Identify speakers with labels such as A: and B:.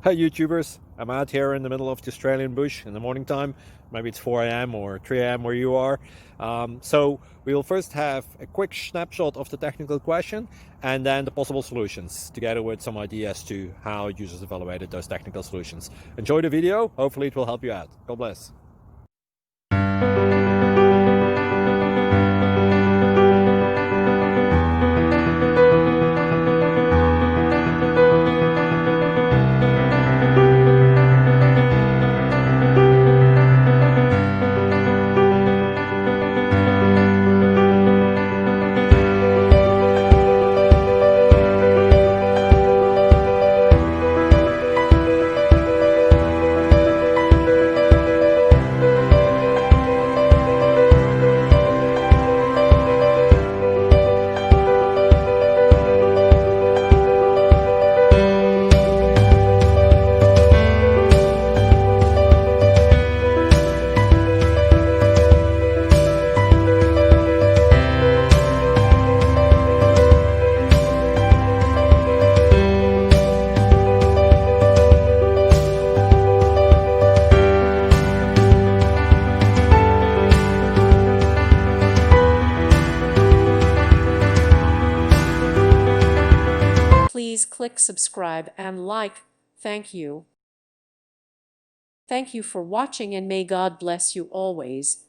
A: Hi YouTubers, I'm out here in the middle of the Australian bush in the morning time. Maybe it's 4 a.m. or 3 a.m. where you are. So we will first have a quick snapshot of the technical question and then the possible solutions, together with some ideas to how users evaluated those technical solutions. Enjoy the video, hopefully it will help you out. God bless.
B: Please click subscribe and like. Thank you. Thank you for watching and may God bless you always.